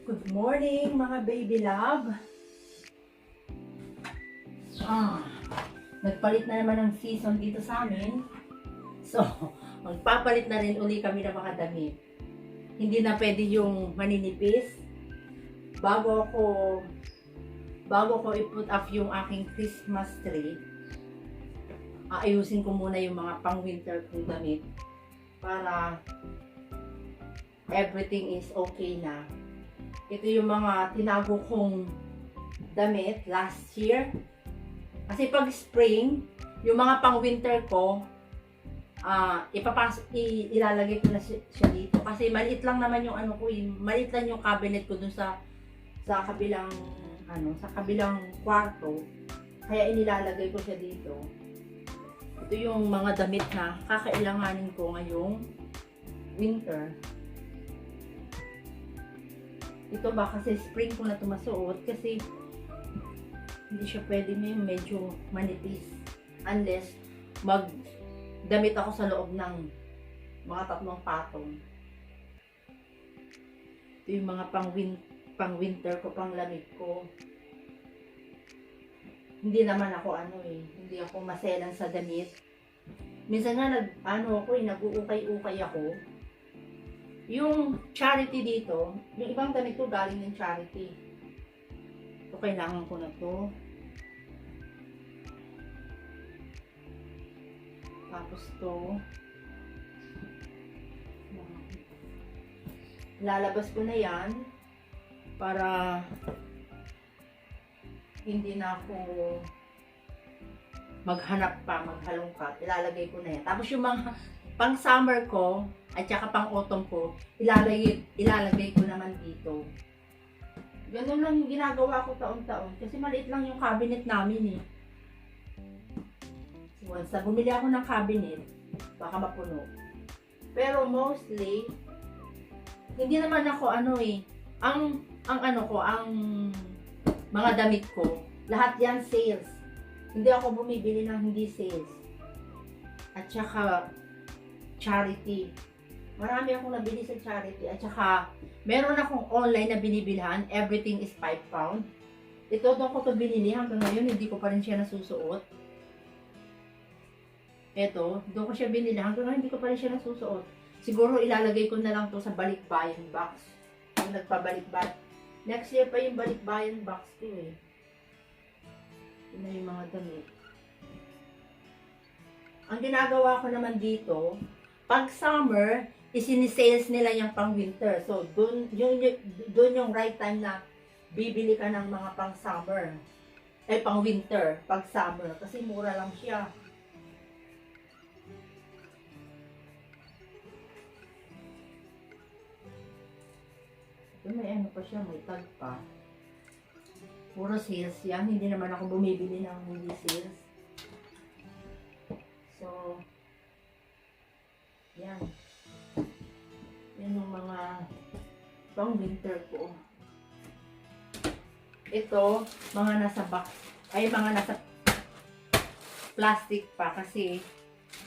Good morning mga baby love. Nagpalit na naman ng season dito sa amin. So, magpapalit na rin uli kami ng mga damit. Hindi na pwede yung maninipis. Bago ko i-put up yung aking Christmas tree, aayusin ko muna yung mga pang-winter kong damit para everything is okay na. Ito yung mga tinago kong damit last year. Kasi pag spring, yung mga pang-winter ko, ilalagay ko na siya dito. Kasi maliit lang naman yung maliit lang yung cabinet ko dun sa kabilang kwarto. Kaya inilalagay ko siya dito. Ito yung mga damit na kakailanganin ko ngayong winter. Ito ba kasi spring ko na masuot kasi hindi siya pwede medyo manipis unless magdamit ako sa loob ng mga 3 patong. Ito yung mga pang-winter ko, pang-lamig ko. Hindi naman ako hindi ako maselan sa damit. Minsan nga nag-uukay-ukay ako. Yung charity dito, yung ibang damit ko galing ng charity. So, kailangan ko na to. Tapos to. Lalabas ko na yan para hindi na ako maghalongkat. Ilalagay ko na yan. Tapos yung mga pang summer ko at saka pang autumn ko, ilalagay ko naman dito. Ganun lang yung ginagawa ko taon-taon. Kasi maliit lang yung cabinet namin eh. So, once na bumili ako ng cabinet, baka mapuno. Pero mostly, hindi naman ako ang mga damit ko, lahat yan sales. Hindi ako bumibili ng hindi sales. At saka, charity. Marami akong nabili sa charity. At saka, meron akong online na binibilhan. Everything is 5 pound. Ito, doon ko ito binili. Hanggang ngayon, hindi ko pa rin siya nasusuot. Ito, doon ko siya binili. Hanggang ngayon, hindi ko pa rin siya nasusuot. Siguro, ilalagay ko na lang to sa balikbayan box. Kung nagpabalik-bayan. Next year pa yung balikbayan box ko eh. Ito na yung mga damit. Ang ginagawa ko naman dito, pag summer, isinisales nila yung pang winter. So, dun yung right time na bibili ka ng mga pang summer. Pang winter, pag summer. Kasi mura lang siya. Ito may pa siya, may tag pa. Puro sales yan. Hindi naman ako bumibili ng hindi sales. So, yan. Yan yung mga pang winter ko. Ito, mga nasa box, mga nasa plastic pa kasi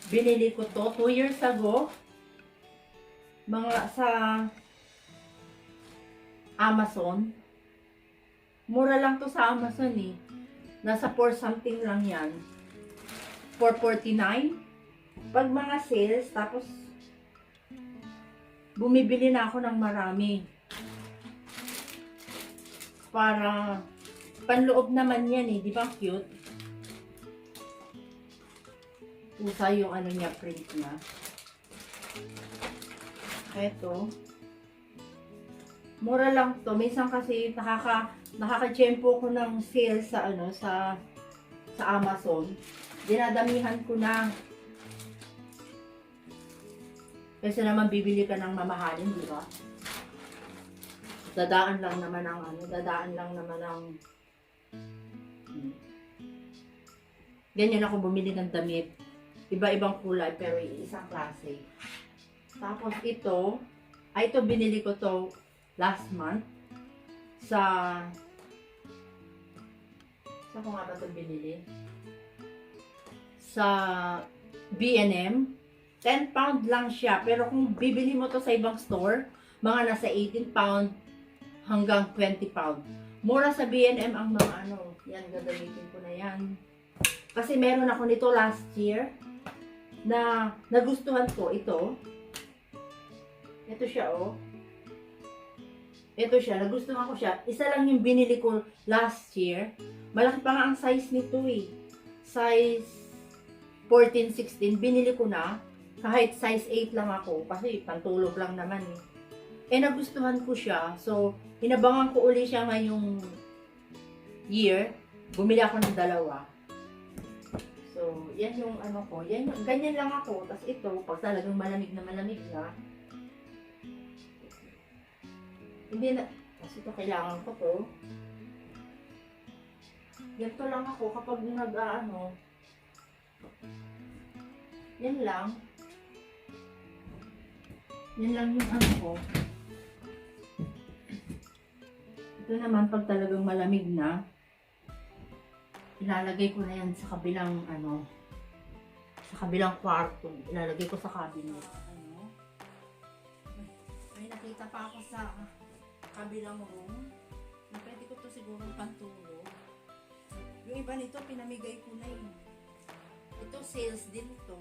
binili ko to 2 years ago. Mga sa Amazon. Mura lang to sa Amazon eh. Nasa 4 something lang yan. 4.49. Pag mga sales, tapos bumibili na ako ng marami. Para panloob naman yan eh, di ba cute? Pusa yung niya, print na. Eto. Mura lang to. Minsan kasi nakaka-tiyempo ko ng sale sa Amazon. Dinadamihan ko na. Kasi naman bibili ka ng mamahalin, di ba? Dadaan lang naman ang ganyan ako bumili ng damit. Iba-ibang kulay pero isang klase. Tapos ito binili ko to last month saan ko nga ba ito binili? Sa B&M. 10 pound lang siya. Pero kung bibili mo to sa ibang store, mga nasa 18 pound hanggang 20 pound. Mura sa B&M ang mga ano. Yan, gagamitin ko na yan. Kasi meron ako nito last year na nagustuhan ko ito. Ito siya, oh. Ito siya, nagustuhan ko siya. Isa lang yung binili ko last year. Malaki pa nga ang size nito eh. Size 14, 16. Binili ko na. Kahit size 8 lang ako. Kasi pantulog lang naman eh. Eh, nagustuhan ko siya. So, inabangan ko uli siya ngayong year. Bumili ako ng dalawa. So, yan yung ano ko. Yan, ganyan lang ako. Tapos ito, pag talagang malamig na, hindi na, kasi ito kailangan ko to. Ganito lang ako kapag nag-ano. Yan lang. Yan lang yung ano ko. Ito naman, pag talagang malamig na, ilalagay ko na yan sa kabilang, ano, sa kabilang kwarto. Ilalagay ko sa cabinet. Ano? May nakita pa ako sa kabilang room. Pwede ko to siguro pantulog. Yung iba nito, pinamigay ko na yun. Ito, sales din to.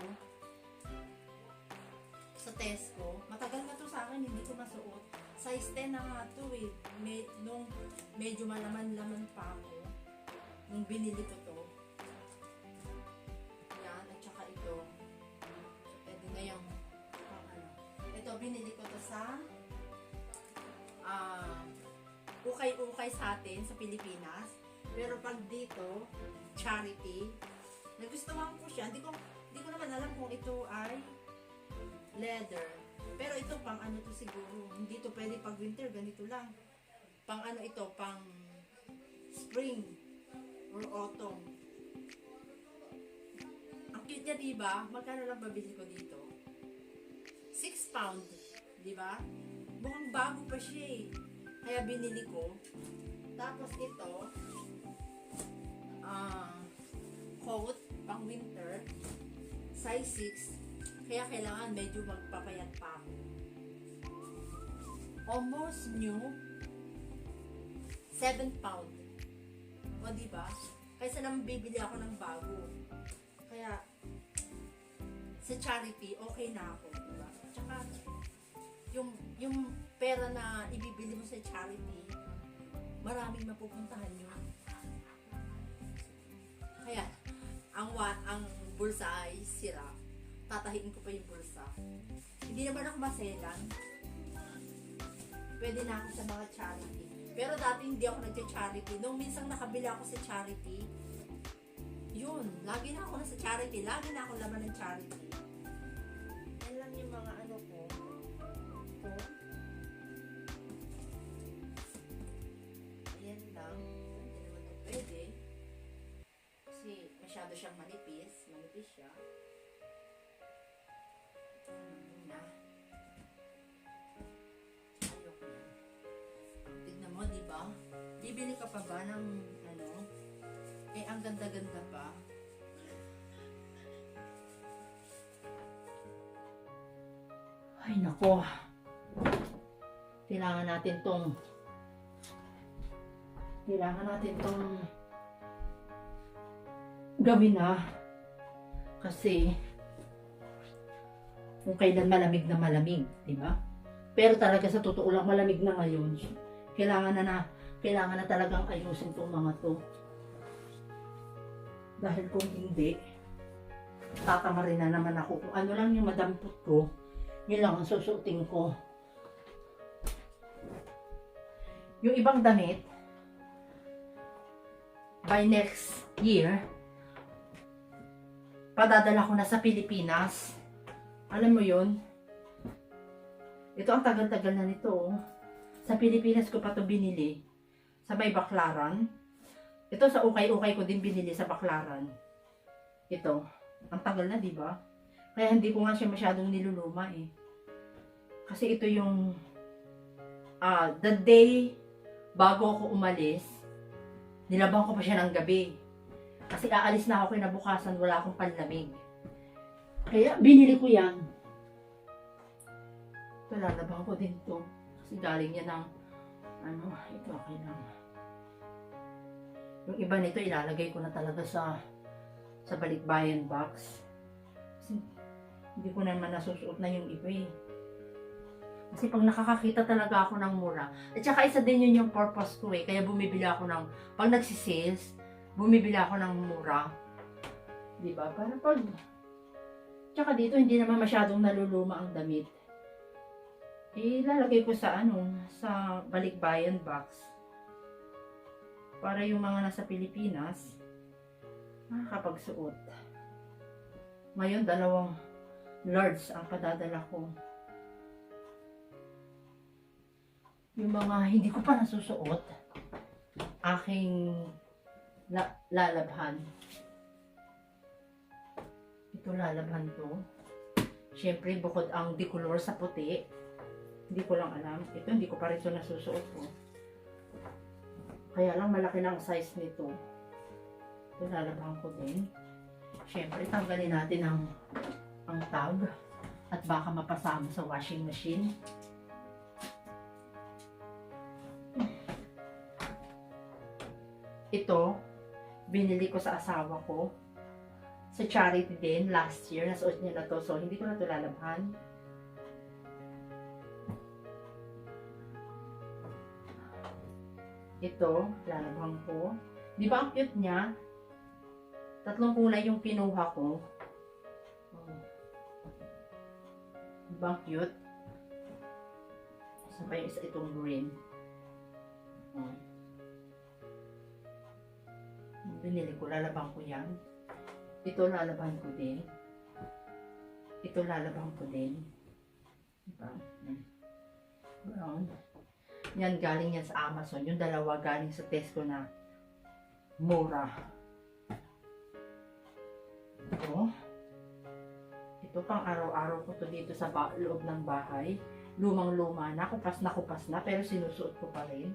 Sa Tesco. Matagal na to sa akin, hindi ko masuot. Size 10 na nga to eh. Nung medyo malaman-laman pa ako. Nung binili ko to. Yan, at saka ito. So, pwede na yung ano. Ito, binili ko to sa ukay-ukay sa atin sa Pilipinas. Pero pag dito, charity. Nagustuhan ko siya. Hindi ko naman alam kung ito ay leather. Pero ito pang ano to siguro. Hindi to pwede pag winter, ganito lang. Pang ano ito, pang spring or autumn. Ang cute niya, diba? Magkano lang babili ko dito? 6 pound. Diba? Mukhang bago pa siya eh. Kaya binili ko. Tapos ito, coat, pang winter, size 6. Kaya kailangan medyo magpapayat pa ako. Almost new. 7 pound. O diba? Kaysa naman bibili ako ng bago. Kaya, sa charity, okay na ako. Diba? Tsaka, yung pera na ibibili mo sa charity, maraming mapupuntahan yun. Kaya, ang bulsa ay sira. Tatahiin ko pa yung bulsa. Hindi naman ako maselan. Pwede na ako sa mga charity. Pero dati hindi ako nagcha-charity. Nung minsan nakabili ako sa charity, yun, lagi na ako nasa charity. Lagi na ako laman ng charity. Yan lang yung mga ano ko. Ito. Ayan lang. Hindi naman ito pwede. Kasi masyado siyang manipis. Manipis siya. Na. Ayok na. Tignan mo, diba? Bibili ka pa ba ng ano? Eh, ang ganda-ganda pa. Ay, nako. Kailangan natin tong gawin na. Kasi kung kailan malamig na malamig, di ba? Pero talaga sa totoo lang malamig na ngayon. Kailangan na talagang ayusin tong mga to. Dahil kung hindi, tatamarin na naman ako. Kung ano lang yung madampot ko, yun lang ang susuotin ko. Yung ibang damit, by next year, padadala ko na sa Pilipinas. Alam mo yun? Ito ang tagal-tagal na nito. Sa Pilipinas ko pa ito binili. Sa may Baclaran. Ito sa ukay-ukay ko din binili sa Baclaran. Ito. Ang tagal na, di ba? Kaya hindi ko nga siya masyadong niluluma eh. Kasi ito yung the day bago ako umalis, nilabang ko pa siya ng gabi. Kasi aalis na ako kinabukasan, wala akong panlamig. Kaya binili ko yan. Ito, lalabang ko din to. Kasi galing yan ng Ano, ito okay lang. Yung iba nito ilalagay ko na talaga sa balikbayan box. Kasi hindi ko naman nasusuot na yung iba eh. Kasi pag nakakakita talaga ako ng mura, at saka isa din yun yung purpose ko eh, kaya bumibili ako ng, pag nagsisales, bumibili ako ng mura. Diba? Para pag, tsaka dito hindi naman masyadong naluluma ang damit. Ilalagay ko sa sa balikbayan box. Para yung mga nasa Pilipinas, makakapagsuot. Ngayon, 2 large ang padadala ko. Yung mga hindi ko pa nasusuot, aking lalabhan. Ito lalabhan to. Siyempre, bukod ang decolor sa puti, hindi ko lang alam. Ito, hindi ko pa rin ito nasusuot ko. Kaya lang malaki na ang size nito. Ito lalabhan ko din. Siyempre, tanggalin natin ang tag at baka mapasama sa washing machine. Ito, binili ko sa asawa ko. Sa charity din, last year. Nasuot niya na to. So, hindi ko na ito lalabhan. Ito, lalabhan ko. Di ba ang cute niya? 3 kulay yung kinuha ko. Di ba ang cute? Isa pa yung isa itong green. Binili ko, lalabhan ko yan. Ito lalabhan ko din. Ito lalabhan ko din. Diba? Brown. Yan galing yan sa Amazon. Yung dalawa galing sa Tesco na mura. Ito. Ito pang araw-araw ko to dito sa loob ng bahay. Lumang-luma na. Kupas na. Pero sinusuot ko pa rin.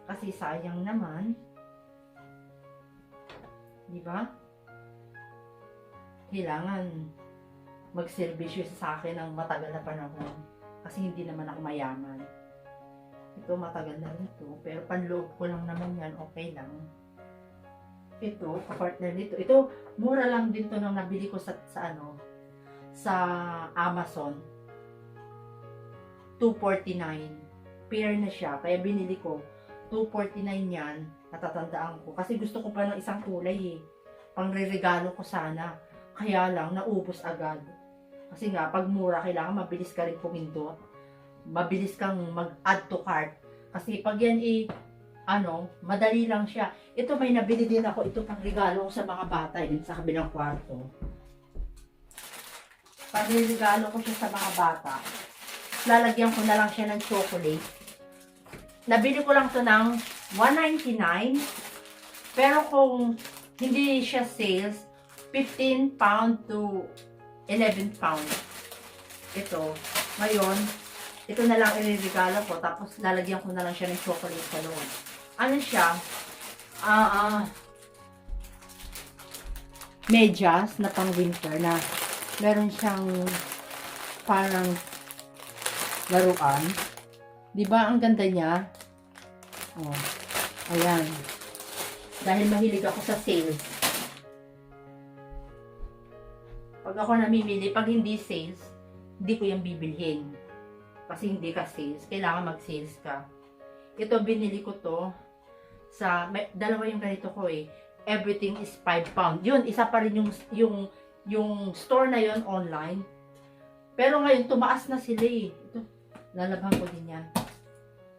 Kasi sayang naman. Diba? Kailangan magserbisyo sa akin ng matagal na panahon. Kasi hindi naman ako mayaman. Ito matagal na rin ito. Pero panloob ko lang naman yan. Okay lang. Ito, kapartner nito. Ito, mura lang din to nang nabili ko sa Amazon. $2.49. Pair na siya. Kaya binili ko. $2.49 yan. Natatandaan ko. Kasi gusto ko pa ng isang kulay eh. Pangre-regalo ko sana. Kaya lang, naubos agad. Kasi nga, pag mura, kailangan mabilis ka rin pumindot. Mabilis kang mag-add to cart. Kasi pag yan madali lang siya. Ito may nabili din ako. Ito pang regalo ko sa mga bata. Din sa kabilang kwarto. Pag regalo ko siya sa mga bata, lalagyan ko na lang siya ng chocolate. Nabili ko lang to ng $1.99. Pero kung hindi siya sales, 15 pound to 11 pound. Ito. Ngayon, ito na lang iririgalo ko. Tapos lalagyan ko na lang siya ng chocolate sa loob. Ano siya? Medyas na pang winter na meron siyang parang laruan. Diba ang ganda niya? Oh, ayan. Dahil mahilig ako sa sales. Pag ako namimili, pag hindi sales, hindi ko yung bibilhin. Kasi hindi ka sales. Kailangan mag-sales ka. Ito, binili ko to dalawa yung ganito ko eh. Everything is 5 pound. Yun, isa pa rin yung store na yun online. Pero ngayon, tumaas na sila eh. Ito, lalabhan ko din yan.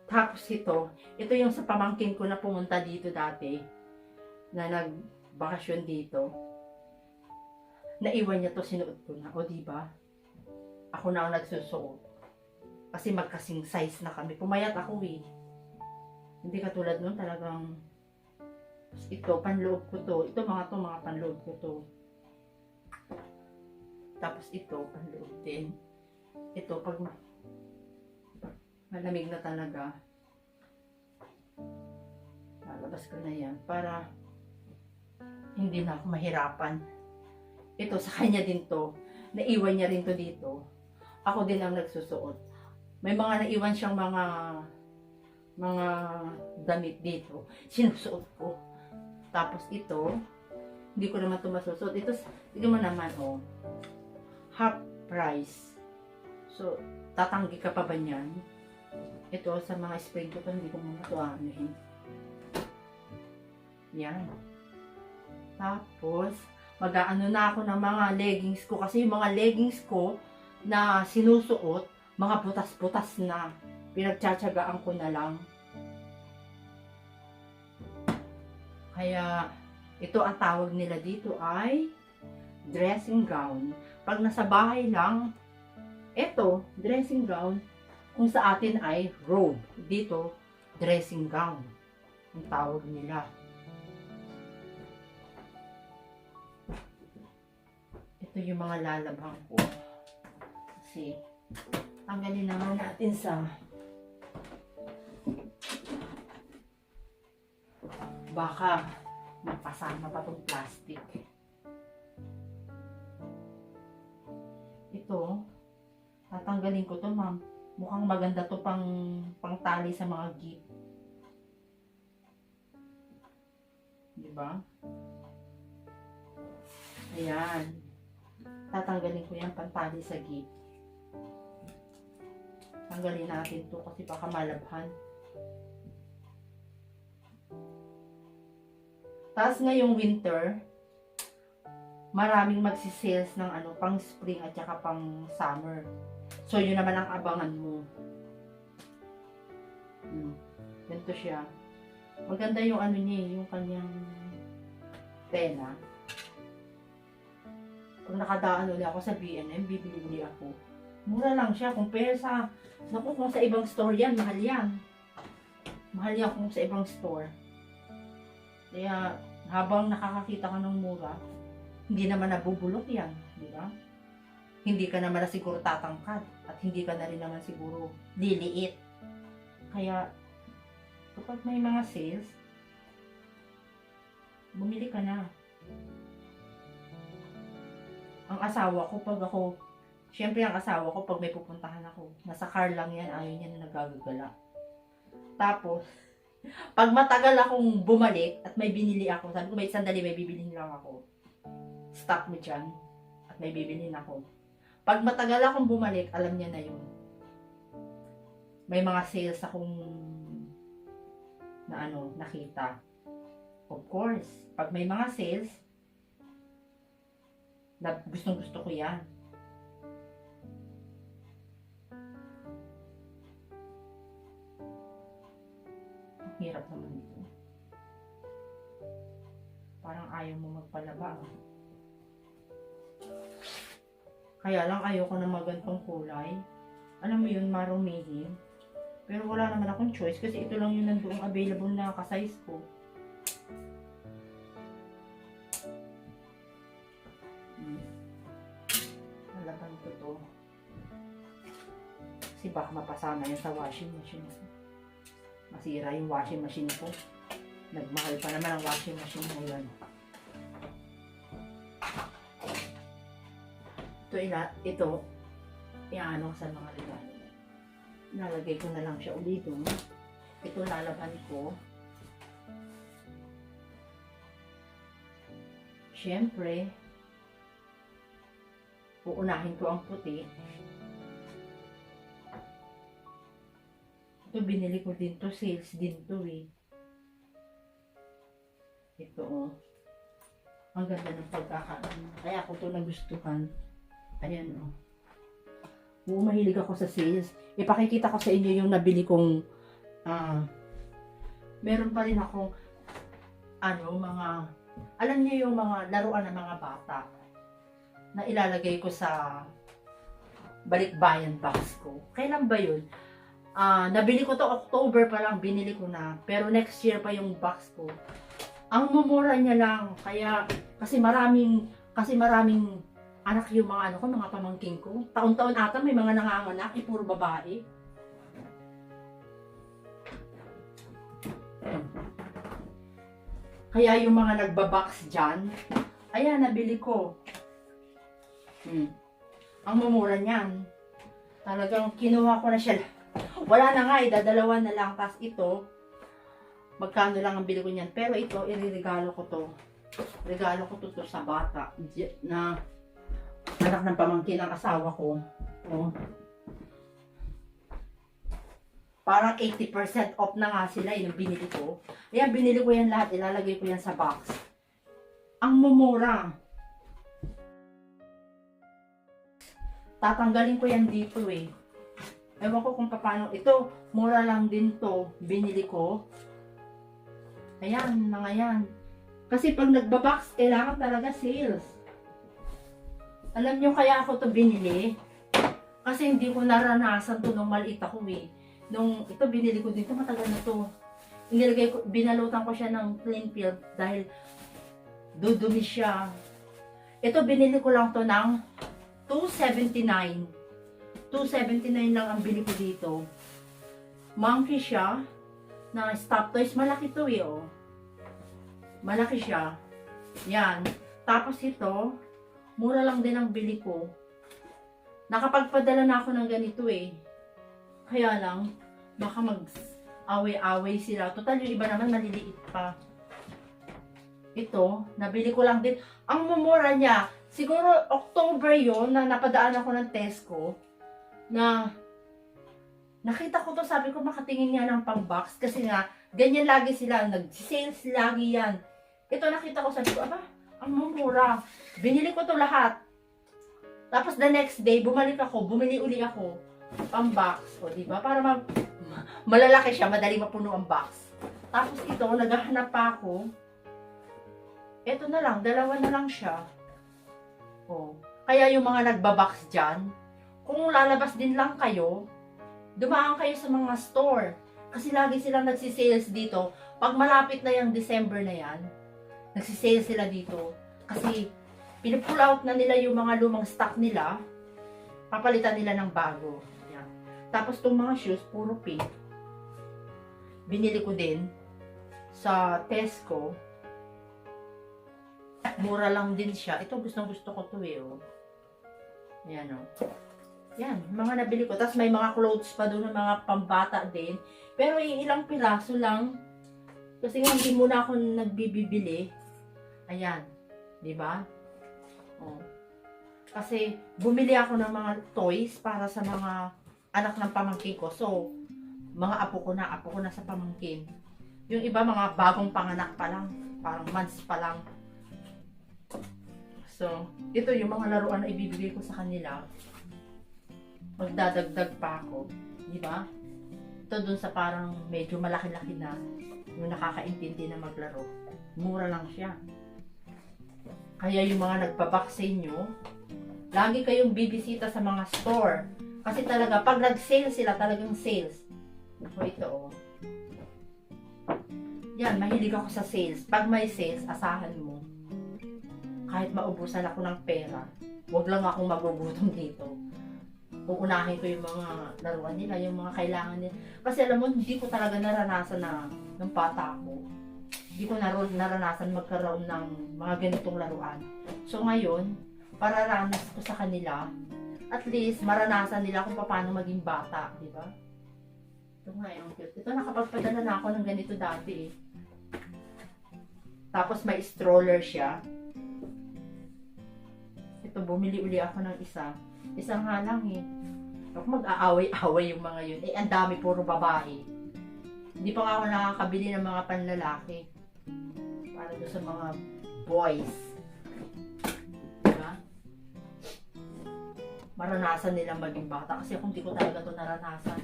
Tapos ito yung sa pamangkin ko na pumunta dito dati. Na nagbakasyon dito. Naiwan niya to, sinuot ko na. O diba? Ako na ang nagsusuot. Kasi magkasing size na kami. Pumayat ako eh. Hindi katulad nun talagang ito, panloob ko to. Ito mga panloob ko to. Tapos ito, panloob din. Ito, pag malamig na talaga, lalabas ko na yan para hindi na ako mahirapan. Ito, sa kanya din to. Naiwan niya rin to dito. Ako din ang nagsusuot. May mga naiwan siyang mga mga damit dito. Sinusuot ko. Tapos ito, hindi ko naman ito masusuot. Ito, tignan mo naman, oh. Half price. So, tatanggi ka pa ba niyan? Ito, sa mga spring ko, hindi ko muna ito anuhin. Yan. Tapos, mag-aano na ako ng mga leggings ko. Kasi yung mga leggings ko na sinusuot, mga butas-butas na. Pinagtsatsagaan ko na lang. Kaya, ito ang tawag nila dito ay dressing gown. Pag nasa bahay lang, ito, dressing gown. Kung sa atin ay robe. Dito, dressing gown. Ang tawag nila. Ito yung mga lalabhan ko. Kasi, tanggalin naman natin sa baka magpasama pa tong plastic. Ito, tatanggalin ko to, ma'am. Mukhang maganda to pang tali sa mga gift. Diba? Ayan. Tatanggalin ko yan pantali sa gift. Tanggalin natin to kasi baka malabhan. Tapos ngayong winter, maraming magsisales ng ano, pang spring at saka pang summer. So yun naman ang abangan mo. Ganito siya. Maganda yung ano niya, yung kanyang tela. Pag nakadaan ulit ako sa B&M, bibili ako. Mura lang siya, compare sa, naku, kung sa ibang store yan, mahal yan. Mahal yan kung sa ibang store. Kaya, habang nakakakita ka ng mura, hindi naman nabubulok yan, di ba? Hindi ka naman na siguro tatangkad, at hindi ka na rin naman siguro liliit. Kaya, kapag may mga sales, bumili ka na. Ang asawa ko, pag ako, syempre ang asawa ko, pag may pupuntahan ako, nasa car lang yan, ayaw niya na nagagagala. Tapos, pag matagal akong bumalik at may binili ako, sabi ko, may sandali, may bibilhin lang ako. Stop mo dyan. At may bibilhin ako. Pag matagal akong bumalik, alam niya na yun. May mga sales akong na ano, nakita. Of course, pag may mga sales, na gustong gusto ko yan. Hirap naman ito. Parang ayaw mo magpalaba. Kaya lang ayoko na magantong kulay. Alam mo yun, marumihim. Pero wala naman akong choice kasi ito lang yung nandoong available na ka-size ko. Nalaban ko to. Kasi baka mapasama yan sa washing machine. Masira yung washing machine ko. Nagmahal pa naman ang washing machine ngayon. Ito, iano sa mga regalo. Nalagay ko na lang siya ulit doon. Ito lalaban ko. Siyempre, uunahin ko ang puti. Ito, binili ko din to. Sales din to eh. Ito oh. Ang ganda ng pagkakaano. Kaya ako to nagustuhan. Ayan oh. Mahilig ako sa sales. Ipakikita ko sa inyo yung nabili kong meron pa rin akong mga alam niyo yung mga laruan ng mga bata na ilalagay ko sa balikbayan box ko. Kailan ba yun? Nabili ko to October pa lang, binili ko na. Pero next year pa yung box ko. Ang mumura niya lang. Kaya, kasi maraming anak yung mga mga pamangking ko. Taon-taon ata may mga nanganganak, puro babae. Kaya yung mga nagbabox dyan, ayan, nabili ko. Ang mumura niyan. Talagang kinuha ko na siya Wala na nga, dadalawa na lang. Tapos ito, magkano lang ang bili ko niyan. Pero ito, iririgalo ko to. Regalo ko to sa bata. Na anak ng pamangkin ng asawa ko. Oh. Parang 80% off na nga sila yung binili ko. Ayan, binili ko yan lahat. Ilalagay ko yan sa box. Ang mumura. Tatanggalin ko yan dito eh. Ewan ko kung paano. Ito, mura lang din to. Binili ko. Ayan, mga yan. Kasi pag nagbabox, kailangan talaga sales. Alam nyo kaya ako to binili? Kasi hindi ko naranasan to nung maliit ako eh. Nung ito binili ko dito, matagal na to. Inilagay ko, binalutan ko siya ng clean film dahil dudumi siya. Ito binili ko lang to ng $279. $279 lang ang bili ko dito. Monkey siya na stop toys. Malaki to eh, oh. Malaki siya. Yan. Tapos ito, mura lang din ang bili ko. Nakapagpadala na ako ng ganito eh. Kaya lang, baka mag-away-away sila. Total, yung iba naman maliliit pa. Ito, nabili ko lang din. Ang mumura niya, siguro October yon na napadaan ako ng Tesco. Na nakita ko to, sabi ko makatingin nga ng pang-box kasi nga ganyan lagi sila, nag-sales lagi yan. Ito nakita ko, sabi ko, aba, ang mumura. Binili ko to lahat. Tapos the next day, bumalik ako, bumili uli ako pang-box, o diba? Para malalaki siya, madali mapuno ang box. Tapos ito, naghahanap pa ako. Ito na lang, dalawa na lang siya. O, kaya yung mga nagbabox dyan, kung lalabas din lang kayo, dumaan kayo sa mga store. Kasi lagi silang nagsisales dito. Pag malapit na yung December na yan, nagsisales sila dito. Kasi pinupull out na nila yung mga lumang stock nila, papalitan nila ng bago. Yan. Tapos itong mga shoes, puro pink. Binili ko din sa Tesco. Mura lang din siya. Ito gustong gusto ko to eh. Oh. Yan o. Yan, mga nabili ko. Tapos may mga clothes pa doon ng mga pambata din. Pero ilang piraso lang. Kasi nga hindi muna ako nagbibili. Ayan. Diba? Oh. Kasi bumili ako ng mga toys para sa mga anak ng pamangkin ko. So, mga apo ko na sa pamangkin. Yung iba mga bagong panganak pa lang. Parang months pa lang. So, ito yung mga laruan na ibibigay ko sa kanila. Magdadagdag pa ako, di ba? Ito dun sa parang medyo malaki-laki na, yung nakakaintindi na maglaro. Mura lang siya. Kaya yung mga nagbabox sa inyo, lagi kayong bibisita sa mga store. Kasi talaga, pag nag-sale sila, talagang sales. So, ito oh. Yan, mahilig ako sa sales. Pag may sales, asahan mo. Kahit maubusan ako ng pera, huwag lang akong magugutom dito. Uunahin ko yung mga laruan nila, yung mga kailangan nila. Kasi alam mo, hindi ko talaga naranasan na ng bata ko. Hindi ko naranasan magkaroon ng mga ganitong laruan. So ngayon, pararanas ko sa kanila, at least maranasan nila kung paano maging bata, di ba? Ito nga yung cute. Ito, nakapagpadala na ako ng ganito dati eh. Tapos may stroller siya. Ito, bumili uli ako ng isa. Isang nga lang eh. Ako mag-aaway-away yung mga yun. Eh, ang dami, puro babae. Hindi pa nga ako nakakabili ng mga panlalaki. Para doon sa mga boys. Diba? Maranasan nilang maging bata. Kasi kung di ko talaga ito naranasan.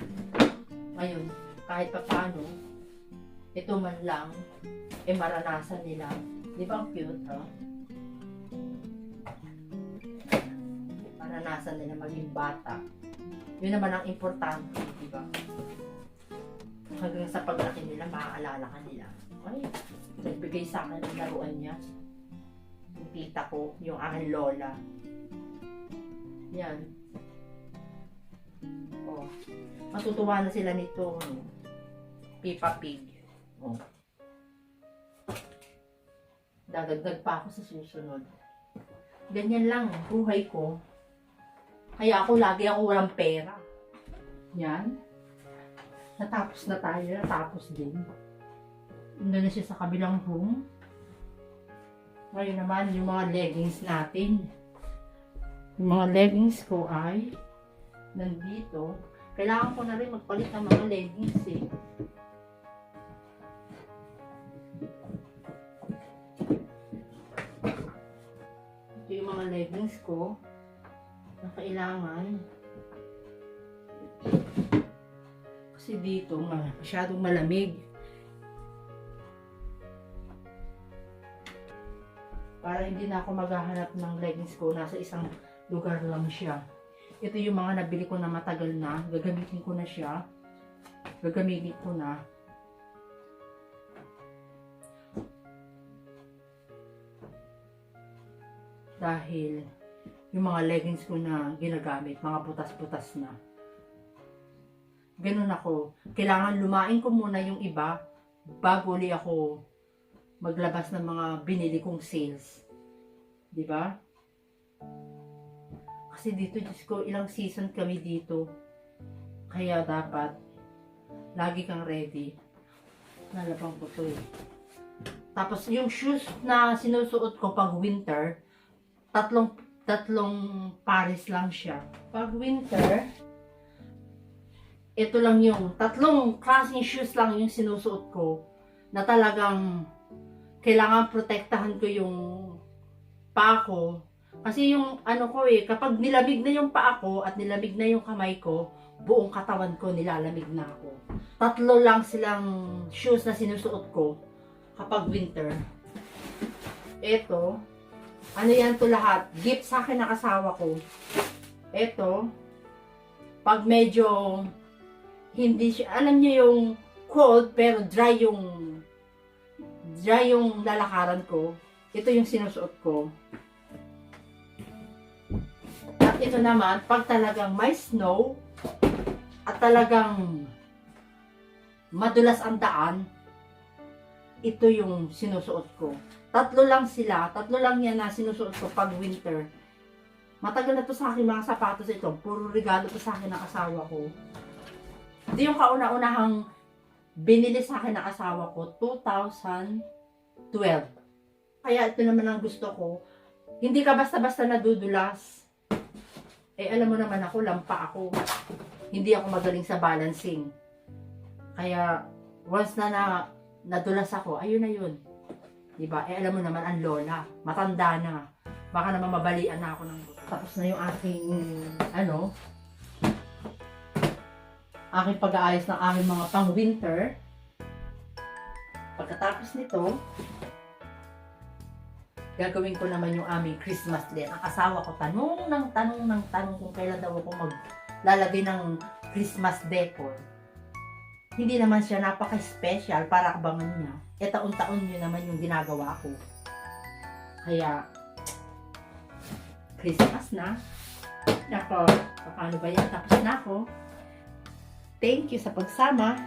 Ngayon, kahit pa paano, ito man lang, eh maranasan nila. Di ba ang cute, ha? Naranasan nila maging bata. Yun naman ang importante, di ba? Hanggang sa paglaki nila, maaalala ka nila. Ay, nagbigay sa akin ng laruan niya. Yung tita ko, yung aking lola. Yan. Oh. Matutuwa na sila nito. Peppa Pig. Oh. Dadagdag pa ako sa susunod. Ganyan lang, buhay ko. Kaya ako, lagi ako walang pera. Yan. Natapos na tayo. Natapos din. Nandun na siya sa kabilang room. Ngayon naman, yung mga leggings natin. Yung mga leggings ko ay nandito. Kailangan ko na rin magpalit ng mga leggings eh. Ito yung mga leggings ko na kailangan. Kasi dito, masyadong malamig. Para hindi na ako maghahanap ng leggings ko. Nasa isang lugar lang siya. Ito yung mga nabili ko na matagal na. Gagamitin ko na siya. Gagamitin ko na. Dahil yung mga leggings ko na ginagamit, mga butas-butas na. Ganun ako. Kailangan lumain ko muna yung iba bago ulit ako maglabas ng mga binili kong sales. Diba? Kasi dito, Diyos ko, ilang season kami dito. Kaya dapat lagi kang ready. Nalabang ko to eh. Tapos yung shoes na sinusuot ko pag winter, tatlong pares lang siya. Pag winter, ito lang yung tatlong klaseng shoes lang yung sinusuot ko na talagang kailangan protektahan ko yung paa ko. Kasi yung ano ko eh, kapag nilamig na yung paa ko at nilamig na yung kamay ko, buong katawan ko nilalamig na ako. Tatlo lang silang shoes na sinusuot ko kapag winter. Ito, ano yan to lahat? Gift sa akin ng asawa ko. Ito, pag medyo hindi siya, alam niyo yung cold pero dry yung lalakaran ko. Ito yung sinusuot ko. At ito naman, pag talagang may snow at talagang madulas ang daan, ito yung sinusuot ko. Tatlo lang sila, tatlo lang yan na sinusuot ko pag winter. Matagal na to sa akin mga sapatos ito. Puro regalo to sa akin ng asawa ko. Ito yung kauna-unahang binili sa akin ng asawa ko, 2012. Kaya ito naman ang gusto ko. Hindi ka basta-basta nadudulas. Eh alam mo naman ako, lampa ako. Hindi ako magaling sa balancing. Kaya once na nadulas ako, ayun na yun. Diba? Eh alam mo naman ang lola, matanda na. Baka naman mabalian na ako ng gusto. Tapos na yung aking pag-aayos ng aking mga pang-winter. Pagkatapos nito, gagawin ko naman yung aming Christmas din. Ang asawa ko, tanong kung kailan daw ako maglalagay ng Christmas decor. Hindi naman siya napaka-special para abangan niya. E taon-taon yun naman yung ginagawa ko. Kaya, Christmas na. Nako, paano ba yan? Tapos na ako. Thank you sa pagsama.